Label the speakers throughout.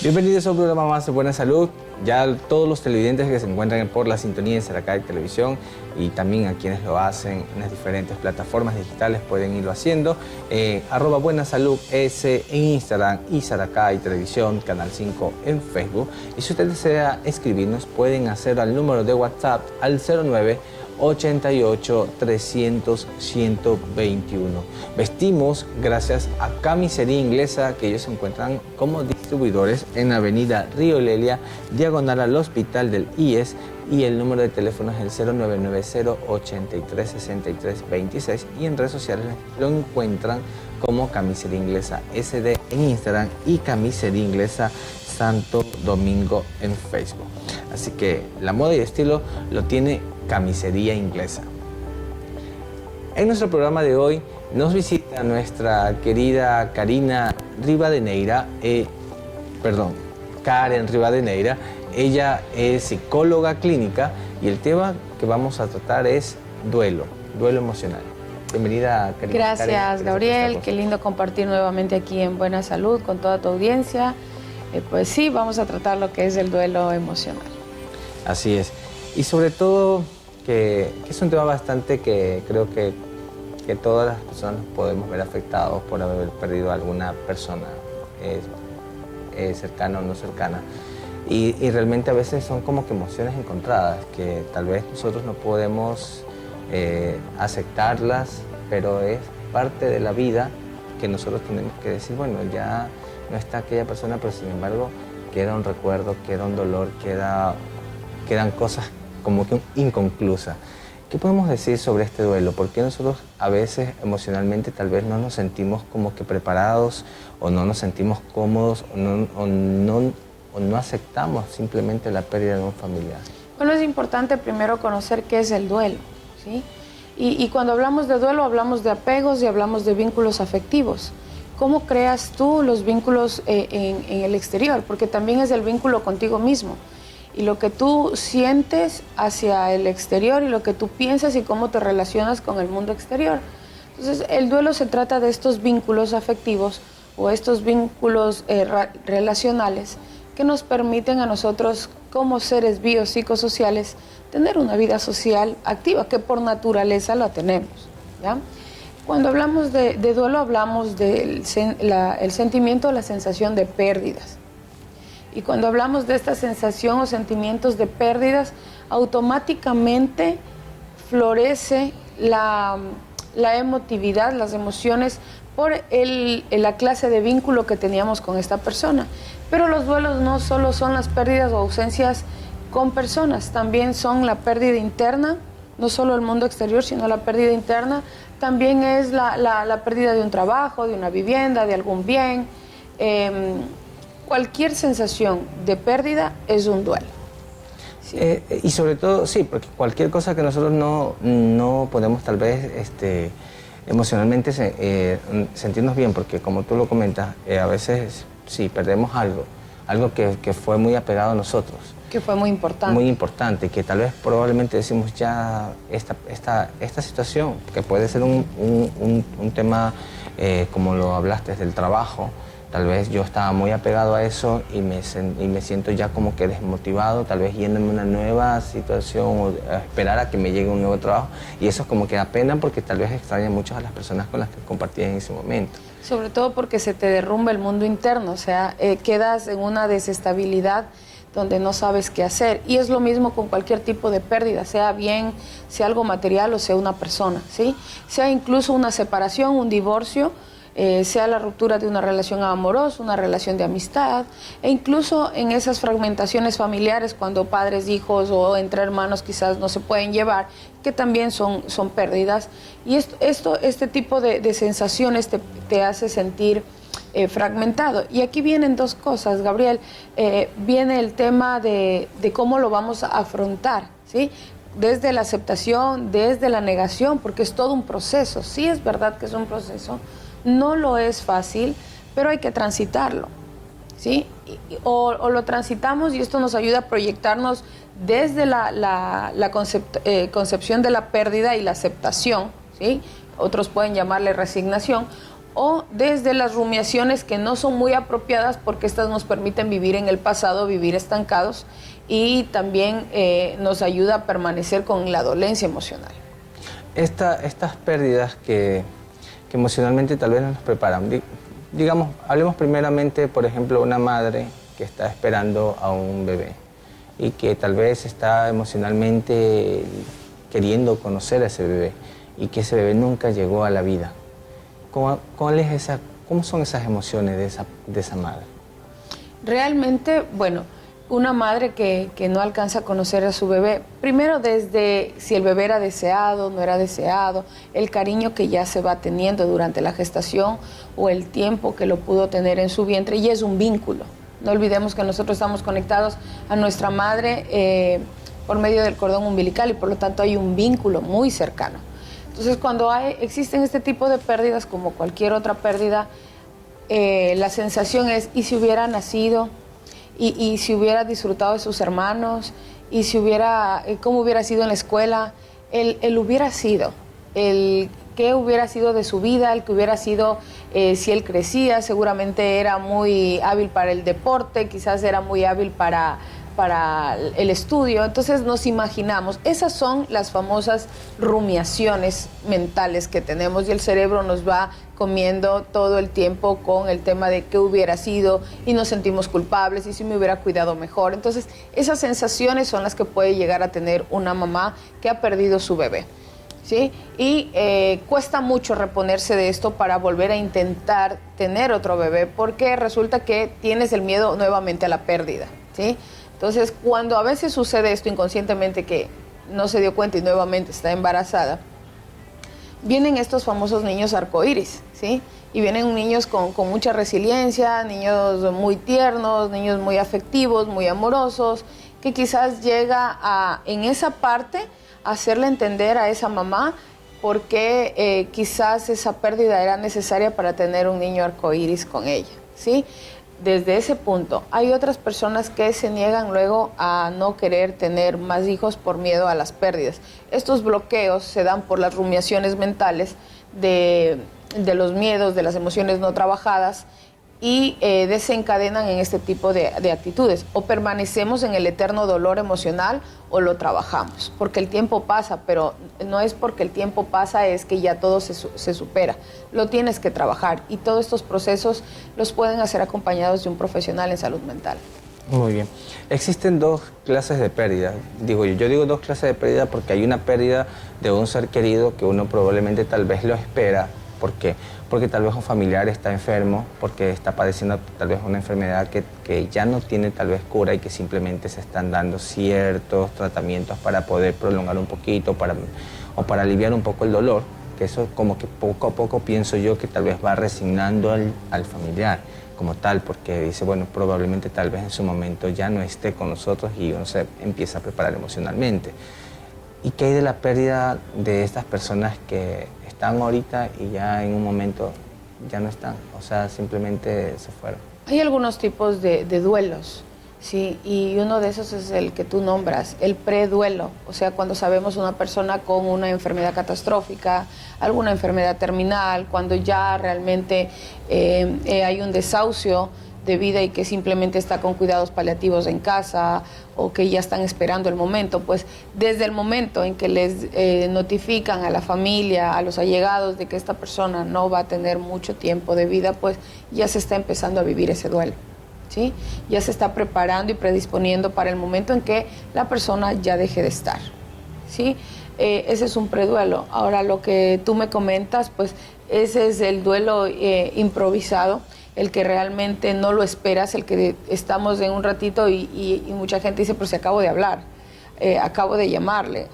Speaker 1: Bienvenidos a un programa más de Buena Salud. Ya todos los televidentes que se encuentran por la sintonía de Saracay Televisión y también a quienes lo hacen en las diferentes plataformas digitales pueden irlo haciendo. @ Buena Salud S en Instagram y Saracay Televisión, Canal 5 en Facebook. Y si usted desea escribirnos, pueden hacerlo al número de WhatsApp al 09 88 300 121. Vestimos gracias a Camisería Inglesa, que ellos se encuentran como distribuidores en la avenida Río Lelia, diagonal al Hospital del IES, y el número de teléfono es el 0990 83 63 26, y en redes sociales lo encuentran como Camisería Inglesa SD en Instagram y Camisería Inglesa Santo Domingo en Facebook. Así que la moda y estilo lo tiene Camisería Inglesa. En nuestro programa de hoy nos visita nuestra querida Karen Rivadeneira. Ella es psicóloga clínica y el tema que vamos a tratar es duelo emocional. Bienvenida, Karen.
Speaker 2: Gracias, Gabriel. Qué lindo compartir nuevamente aquí en Buena Salud con toda tu audiencia. Pues sí, vamos a tratar lo que es el duelo emocional.
Speaker 1: Así es. Y sobre todo que es un tema bastante que creo que todas las personas podemos ver afectados por haber perdido a alguna persona cercana o no cercana. Y realmente a veces son como que emociones encontradas, que tal vez nosotros no podemos aceptarlas, pero es parte de la vida que nosotros tenemos que decir, bueno, ya no está aquella persona, pero sin embargo queda un recuerdo, queda un dolor, quedan cosas como que inconclusas. ¿Qué podemos decir sobre este duelo? ¿Por qué nosotros a veces emocionalmente tal vez no nos sentimos como que preparados o no nos sentimos cómodos o no aceptamos simplemente la pérdida de un familiar?
Speaker 2: Bueno, es importante primero conocer qué es el duelo, ¿sí? Y cuando hablamos de duelo hablamos de apegos y hablamos de vínculos afectivos. ¿Cómo creas tú los vínculos en el exterior? Porque también es el vínculo contigo mismo. Y lo que tú sientes hacia el exterior y lo que tú piensas y cómo te relacionas con el mundo exterior. Entonces, el duelo se trata de estos vínculos afectivos o estos vínculos relacionales que nos permiten a nosotros, como seres biopsicosociales, tener una vida social activa, que por naturaleza la tenemos, ¿ya? Cuando hablamos de duelo, hablamos del el sentimiento, la sensación de pérdidas. Y cuando hablamos de esta sensación o sentimientos de pérdidas, automáticamente florece la emotividad, las emociones por la clase de vínculo que teníamos con esta persona. Pero los duelos no solo son las pérdidas o ausencias con personas, también son la pérdida interna, no solo el mundo exterior, sino la pérdida interna. También es la pérdida de un trabajo, de una vivienda, de algún bien. Cualquier sensación de pérdida es un duelo.
Speaker 1: Sí. Y sobre todo, sí, porque cualquier cosa que nosotros no podemos tal vez emocionalmente sentirnos bien, porque como tú lo comentas, a veces sí, perdemos algo que fue muy apegado a nosotros.
Speaker 2: Que fue muy importante.
Speaker 1: Muy importante, que tal vez probablemente decimos ya esta situación, que puede ser un tema como lo hablaste del trabajo. Tal vez yo estaba muy apegado a eso y me siento ya como que desmotivado, tal vez yéndome a una nueva situación o a esperar a que me llegue un nuevo trabajo. Y eso es como que da pena porque tal vez extraña mucho a las personas con las que compartí en ese momento.
Speaker 2: Sobre todo porque se te derrumba el mundo interno, o sea, quedas en una desestabilidad donde no sabes qué hacer. Y es lo mismo con cualquier tipo de pérdida, sea bien, sea algo material o sea una persona, ¿sí? Sea incluso una separación, un divorcio, sea la ruptura de una relación amorosa, una relación de amistad, e incluso en esas fragmentaciones familiares cuando padres, hijos o entre hermanos quizás no se pueden llevar, que también son pérdidas. Y este tipo de sensaciones te hace sentir fragmentado. Y aquí vienen dos cosas, Gabriel. Viene el tema de cómo lo vamos a afrontar, ¿sí? Desde la aceptación, desde la negación, porque es todo un proceso. Sí, es verdad que es un proceso. No lo es fácil, pero hay que transitarlo, ¿sí? O lo transitamos y esto nos ayuda a proyectarnos desde la concepción de la pérdida y la aceptación, ¿sí? Otros pueden llamarle resignación, o desde las rumiaciones que no son muy apropiadas porque estas nos permiten vivir en el pasado, vivir estancados y también nos ayuda a permanecer con la dolencia emocional.
Speaker 1: Estas pérdidas que emocionalmente tal vez no nos preparan, digamos, hablemos primeramente, por ejemplo, una madre que está esperando a un bebé y que tal vez está emocionalmente queriendo conocer a ese bebé y que ese bebé nunca llegó a la vida. ¿Cómo son esas emociones de esa madre?
Speaker 2: Realmente, bueno, una madre que no alcanza a conocer a su bebé, primero desde si el bebé era deseado, no era deseado, el cariño que ya se va teniendo durante la gestación o el tiempo que lo pudo tener en su vientre, y es un vínculo. No olvidemos que nosotros estamos conectados a nuestra madre por medio del cordón umbilical y por lo tanto hay un vínculo muy cercano. Entonces cuando existen este tipo de pérdidas, como cualquier otra pérdida, la sensación es, ¿y si hubiera nacido? Y si hubiera disfrutado de sus hermanos, y si hubiera, cómo hubiera sido en la escuela, el hubiera sido, el qué hubiera sido de su vida, el que hubiera sido, si él crecía, seguramente era muy hábil para el deporte, quizás era muy hábil para el estudio. Entonces nos imaginamos, esas son las famosas rumiaciones mentales que tenemos, y el cerebro nos va comiendo todo el tiempo con el tema de qué hubiera sido, y nos sentimos culpables, y si me hubiera cuidado mejor. Entonces esas sensaciones son las que puede llegar a tener una mamá que ha perdido su bebé, ¿sí? Y cuesta mucho reponerse de esto para volver a intentar tener otro bebé, porque resulta que tienes el miedo nuevamente a la pérdida, ¿sí? Entonces, cuando a veces sucede esto inconscientemente, que no se dio cuenta y nuevamente está embarazada, vienen estos famosos niños arcoíris, ¿sí? Y vienen niños con mucha resiliencia, niños muy tiernos, niños muy afectivos, muy amorosos, que quizás llega en esa parte, a hacerle entender a esa mamá por qué quizás esa pérdida era necesaria para tener un niño arcoíris con ella, ¿sí? Desde ese punto, hay otras personas que se niegan luego a no querer tener más hijos por miedo a las pérdidas. Estos bloqueos se dan por las rumiaciones mentales de los miedos, de las emociones no trabajadas, y desencadenan en este tipo de actitudes. O permanecemos en el eterno dolor emocional o lo trabajamos, porque el tiempo pasa, pero no es porque el tiempo pasa es que ya todo se supera. Lo tienes que trabajar, y todos estos procesos los pueden hacer acompañados de un profesional en salud mental.
Speaker 1: Muy bien. Existen dos clases de pérdida. Yo digo dos clases de pérdida porque hay una pérdida de un ser querido que uno probablemente tal vez lo espera. ¿Por qué? Porque tal vez un familiar está enfermo, porque está padeciendo tal vez una enfermedad que ya no tiene tal vez cura, y que simplemente se están dando ciertos tratamientos para poder prolongar un poquito o para aliviar un poco el dolor, que eso como que poco a poco pienso yo que tal vez va resignando al familiar como tal, porque dice, bueno, probablemente tal vez en su momento ya no esté con nosotros, y uno se empieza a preparar emocionalmente. ¿Y qué hay de la pérdida de estas personas que están ahorita y ya en un momento ya no están? O sea, simplemente se fueron.
Speaker 2: Hay algunos tipos de duelos, ¿sí? Y uno de esos es el que tú nombras, el preduelo. O sea, cuando sabemos una persona con una enfermedad catastrófica, alguna enfermedad terminal, cuando ya realmente hay un desahucio de vida y que simplemente está con cuidados paliativos en casa, o que ya están esperando el momento, pues desde el momento en que les notifican a la familia, a los allegados, de que esta persona no va a tener mucho tiempo de vida, pues ya se está empezando a vivir ese duelo, ¿sí? Ya se está preparando y predisponiendo para el momento en que la persona ya deje de estar, ¿sí? Ese es un preduelo. Ahora, lo que tú me comentas, pues ese es el duelo improvisado, el que realmente no lo esperas, el que estamos en un ratito y mucha gente dice, pero si acabo de hablar, acabo de llamarle,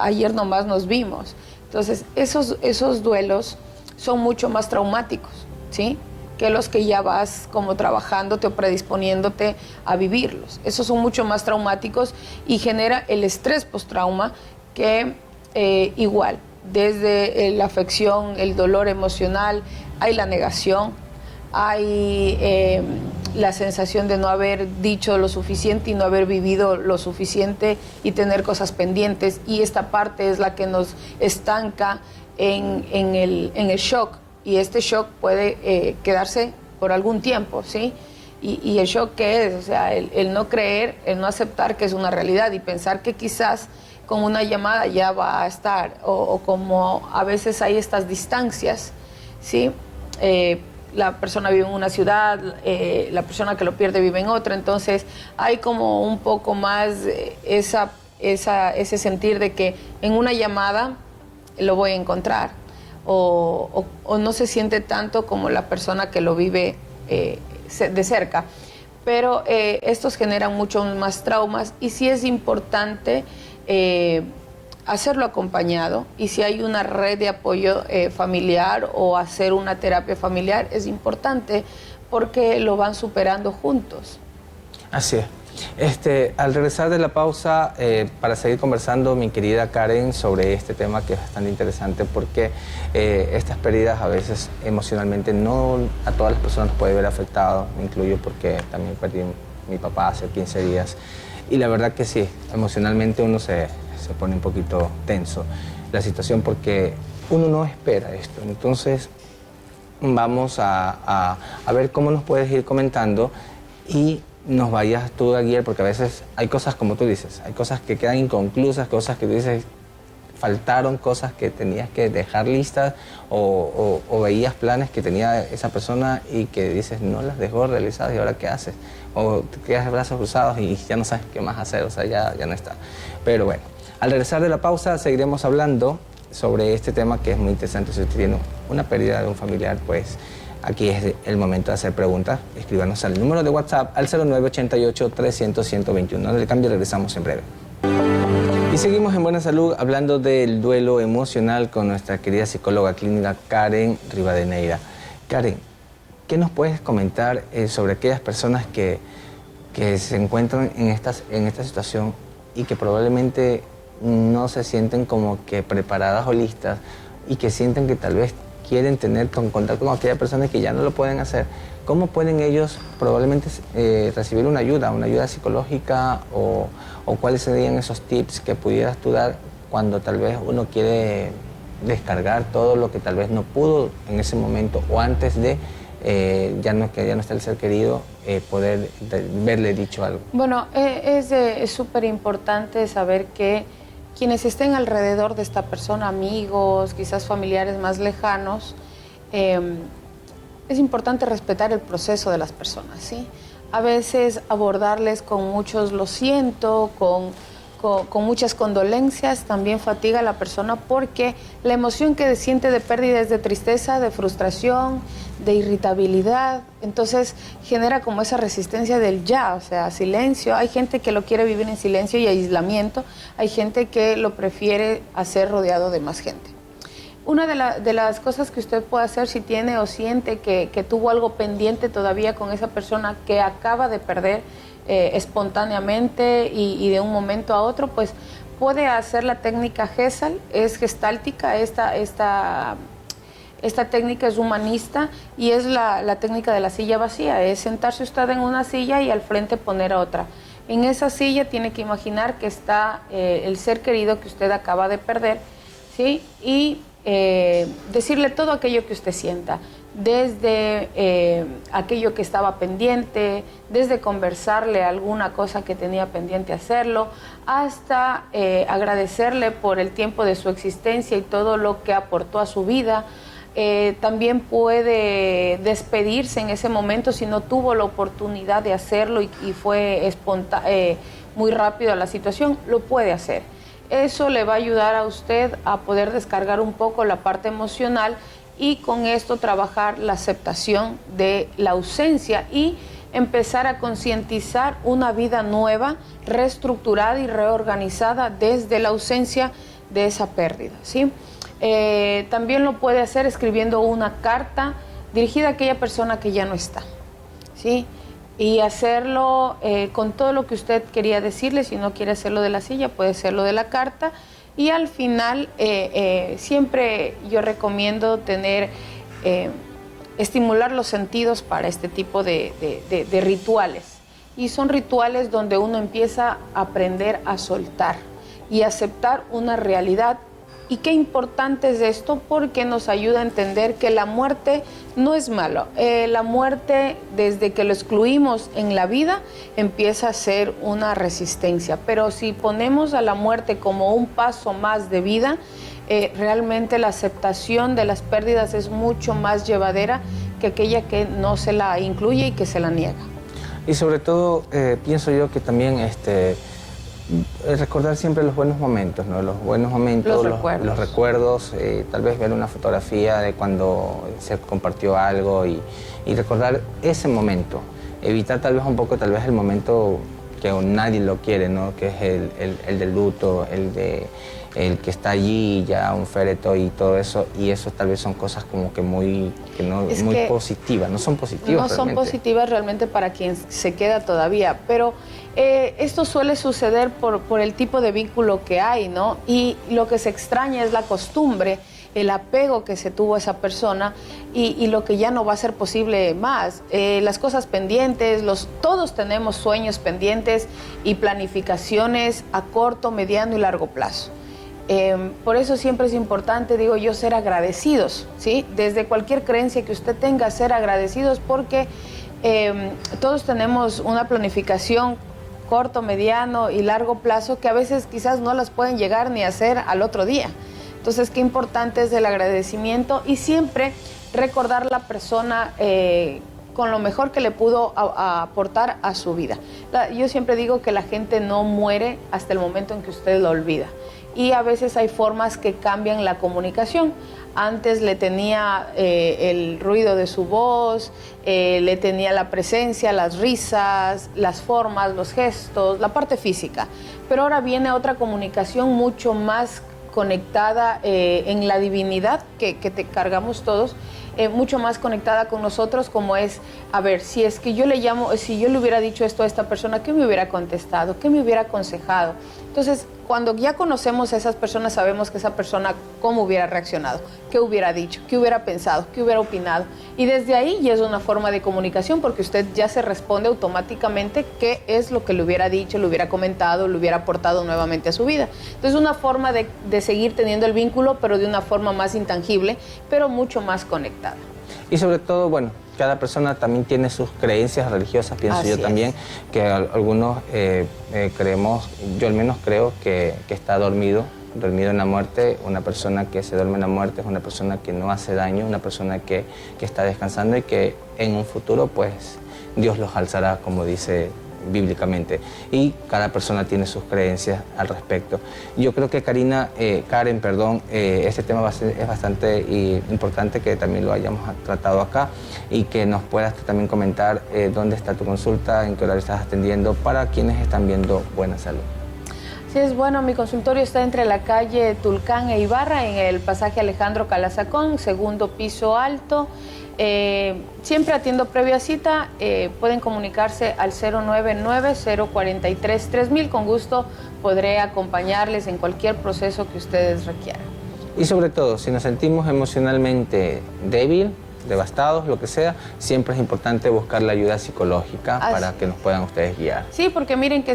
Speaker 2: ayer nomás nos vimos. Entonces, esos duelos son mucho más traumáticos, ¿sí?, que los que ya vas como trabajándote o predisponiéndote a vivirlos. Esos son mucho más traumáticos y genera el estrés postrauma, que igual, desde la afección, el dolor emocional, hay la negación, hay la sensación de no haber dicho lo suficiente y no haber vivido lo suficiente y tener cosas pendientes, y esta parte es la que nos estanca en el shock y este shock puede quedarse por algún tiempo, ¿sí? Y el shock, ¿qué es? O sea, el no creer, el no aceptar que es una realidad y pensar que quizás con una llamada ya va a estar, o como a veces hay estas distancias, ¿sí? La persona vive en una ciudad, la persona que lo pierde vive en otra, entonces hay como un poco más ese sentir de que en una llamada lo voy a encontrar, o no se siente tanto como la persona que lo vive de cerca. Pero estos generan muchos más traumas y sí es importante hacerlo acompañado, y si hay una red de apoyo familiar o hacer una terapia familiar es importante porque lo van superando juntos.
Speaker 1: Así es. Al regresar de la pausa, para seguir conversando, mi querida Karen, sobre este tema que es bastante interesante, porque estas pérdidas a veces emocionalmente no a todas las personas nos puede ver afectado, me incluyo porque también perdí a mi papá hace 15 días, y la verdad que sí, emocionalmente uno se pone un poquito tenso la situación porque uno no espera esto. Entonces vamos a ver cómo nos puedes ir comentando y nos vayas tú a guiar, porque a veces hay cosas, como tú dices, hay cosas que quedan inconclusas, cosas que tú dices, faltaron cosas que tenías que dejar listas, o veías planes que tenía esa persona y que dices, no las dejó realizadas, ¿y ahora qué haces? O te quedas de brazos cruzados y ya no sabes qué más hacer, o sea, ya no está. Pero bueno, al regresar de la pausa seguiremos hablando sobre este tema que es muy interesante. Si usted tiene una pérdida de un familiar, pues aquí es el momento de hacer preguntas. Escríbanos al número de WhatsApp al 0988-300-121. No le cambie, regresamos en breve. Y seguimos en Buena Salud hablando del duelo emocional con nuestra querida psicóloga clínica Karen Rivadeneira. Karen, ¿qué nos puedes comentar sobre aquellas personas que se encuentran en esta situación y que probablemente no se sienten como que preparadas o listas, y que sienten que tal vez quieren tener contacto con aquellas personas que ya no lo pueden hacer? ¿Cómo pueden ellos probablemente recibir una ayuda psicológica, o cuáles serían esos tips que pudieras tú dar cuando tal vez uno quiere descargar todo lo que tal vez no pudo en ese momento, o antes de ya no está el ser querido, poder verle dicho algo?
Speaker 2: Bueno, es súper importante saber que quienes estén alrededor de esta persona, amigos, quizás familiares más lejanos, es importante respetar el proceso de las personas, ¿sí? A veces abordarles con muchos lo siento, con muchas condolencias, también fatiga a la persona, porque la emoción que siente de pérdida es de tristeza, de frustración, de irritabilidad. Entonces genera como esa resistencia del ya, o sea, silencio. Hay gente que lo quiere vivir en silencio y aislamiento, hay gente que lo prefiere hacer rodeado de más gente. Una de las cosas que usted puede hacer si tiene o siente que tuvo algo pendiente todavía con esa persona que acaba de perder espontáneamente y de un momento a otro, pues puede hacer la técnica GESAL, es gestáltica. Esta técnica es humanista y es la técnica de la silla vacía. Es sentarse usted en una silla y al frente poner otra. En esa silla tiene que imaginar que está el ser querido que usted acaba de perder, ¿sí? Y decirle todo aquello que usted sienta, desde aquello que estaba pendiente, desde conversarle alguna cosa que tenía pendiente hacerlo, hasta agradecerle por el tiempo de su existencia y todo lo que aportó a su vida. También puede despedirse en ese momento si no tuvo la oportunidad de hacerlo y fue muy rápido a la situación, lo puede hacer. Eso le va a ayudar a usted a poder descargar un poco la parte emocional y con esto trabajar la aceptación de la ausencia y empezar a concientizar una vida nueva, reestructurada y reorganizada desde la ausencia de esa pérdida, ¿sí? También lo puede hacer escribiendo una carta dirigida a aquella persona que ya no está, ¿sí? Y hacerlo con todo lo que usted quería decirle. Si no quiere hacerlo de la silla, puede hacerlo de la carta. Y al final, siempre yo recomiendo estimular los sentidos para este tipo de rituales. Y son rituales donde uno empieza a aprender a soltar y aceptar una realidad ¿Y qué importante es esto? Porque nos ayuda a entender que la muerte no es malo. La muerte, desde que lo excluimos en la vida, empieza a ser una resistencia. Pero si ponemos a la muerte como un paso más de vida, realmente la aceptación de las pérdidas es mucho más llevadera que aquella que no se la incluye y que se la niega.
Speaker 1: Y sobre todo, pienso yo que también recordar siempre los buenos momentos, ¿no? Los buenos momentos, los recuerdos, tal vez ver una fotografía de cuando se compartió algo y recordar ese momento. Evitar tal vez un poco, tal vez el momento que nadie lo quiere, ¿no? Que es el del luto, el que está allí ya un féretro y todo eso, y eso tal vez son cosas como que muy positivas, no son positivas.
Speaker 2: No son positivas realmente para quien se queda todavía, pero esto suele suceder por el tipo de vínculo que hay, ¿no? Y lo que se extraña es la costumbre, el apego que se tuvo a esa persona y lo que ya no va a ser posible más. Las cosas pendientes, todos tenemos sueños pendientes y planificaciones a corto, mediano y largo plazo. Por eso siempre es importante, digo yo, ser agradecidos, ¿sí? Desde cualquier creencia que usted tenga, ser agradecidos porque todos tenemos una planificación corto, mediano y largo plazo que a veces quizás no las pueden llegar ni a hacer al otro día. Entonces, qué importante es el agradecimiento y siempre recordar la persona con lo mejor que le pudo aportar a su vida. Yo siempre digo que la gente no muere hasta el momento en que usted lo olvida. Y a veces hay formas que cambian la comunicación. Antes le tenía el ruido de su voz, le tenía la presencia, las risas, las formas, los gestos, la parte física. Pero ahora viene otra comunicación mucho más conectada en la divinidad que te cargamos todos, mucho más conectada con nosotros, como es, a ver, si es que yo le llamo, si yo le hubiera dicho esto a esta persona, ¿qué me hubiera contestado? ¿Qué me hubiera aconsejado? Entonces, cuando ya conocemos a esas personas, sabemos que esa persona cómo hubiera reaccionado, qué hubiera dicho, qué hubiera pensado, qué hubiera opinado. Y desde ahí ya es una forma de comunicación porque usted ya se responde automáticamente qué es lo que le hubiera dicho, le hubiera comentado, le hubiera aportado nuevamente a su vida. Entonces, una forma de seguir teniendo el vínculo, pero de una forma más intangible, pero mucho más conectada.
Speaker 1: Y sobre todo, bueno, cada persona también tiene sus creencias religiosas, pienso yo también, que algunos creemos, yo al menos creo que está dormido en la muerte. Una persona que se duerme en la muerte es una persona que no hace daño, una persona que está descansando y que en un futuro pues Dios los alzará, como dice bíblicamente, y cada persona tiene sus creencias al respecto. Yo creo que Karen, este tema es bastante importante que también lo hayamos tratado acá y que nos puedas también comentar dónde está tu consulta, en qué horario estás atendiendo para quienes están viendo Buena Salud.
Speaker 2: Sí, es bueno, mi consultorio está entre la calle Tulcán e Ibarra, en el pasaje Alejandro Calazacón, segundo piso alto. Siempre atiendo previa cita, pueden comunicarse al 099-043-3000, con gusto podré acompañarles en cualquier proceso que ustedes requieran.
Speaker 1: Y sobre todo, si nos sentimos emocionalmente débil, devastados, lo que sea, siempre es importante buscar la ayuda psicológica para que nos puedan ustedes guiar.
Speaker 2: Sí, porque miren que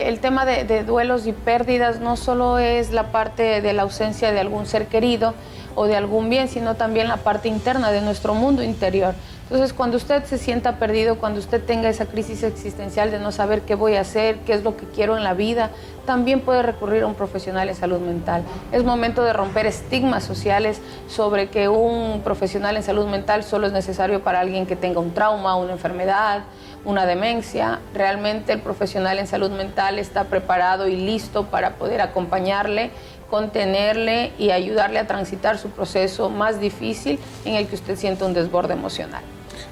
Speaker 2: el tema de duelos y pérdidas no solo es la parte de la ausencia de algún ser querido o de algún bien, sino también la parte interna de nuestro mundo interior. Entonces, cuando usted se sienta perdido, cuando usted tenga esa crisis existencial de no saber qué voy a hacer, qué es lo que quiero en la vida, también puede recurrir a un profesional en salud mental. Es momento de romper estigmas sociales sobre que un profesional en salud mental solo es necesario para alguien que tenga un trauma, una enfermedad, una demencia. Realmente el profesional en salud mental está preparado y listo para poder acompañarle, contenerle y ayudarle a transitar su proceso más difícil en el que usted siente un desborde emocional.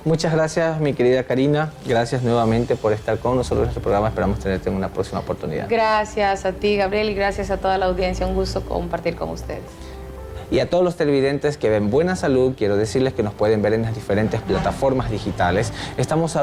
Speaker 1: Muchas gracias, mi querida Karina. Gracias nuevamente por estar con nosotros en este programa. Esperamos tenerte en una próxima oportunidad.
Speaker 2: Gracias a ti, Gabriel, y gracias a toda la audiencia. Un gusto compartir con ustedes.
Speaker 1: Y a todos los televidentes que ven Buena Salud, quiero decirles que nos pueden ver en las diferentes plataformas digitales. Estamos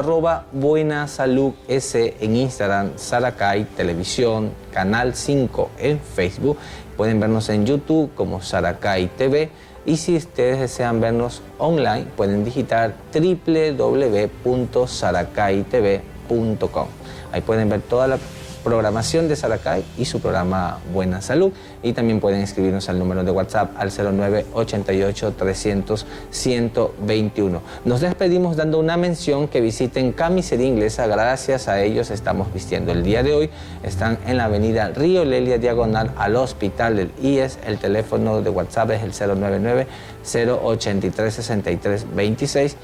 Speaker 1: @buenasaludS en Instagram, Saracay Televisión, Canal 5 en Facebook. Pueden vernos en YouTube como Saracay TV. Y si ustedes desean vernos online, pueden digitar www.saracaytv.com. Ahí pueden ver toda la programación de Saracay y su programa Buena Salud. Y también pueden escribirnos al número de WhatsApp al 0988 300 121. Nos despedimos dando una mención que visiten Camisería Inglesa. Gracias a ellos estamos vistiendo el día de hoy. Están en la avenida Río Lelia, diagonal al Hospital del IES. El teléfono de WhatsApp es el 099-083-6326.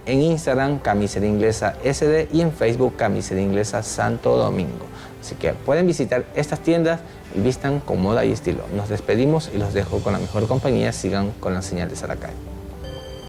Speaker 1: En Instagram, Camisería Inglesa SD, y en Facebook, Camisería Inglesa Santo Domingo. Así que pueden visitar estas tiendas y vistan con moda y estilo. Nos despedimos y los dejo con la mejor compañía. Sigan con la señal de Saracay.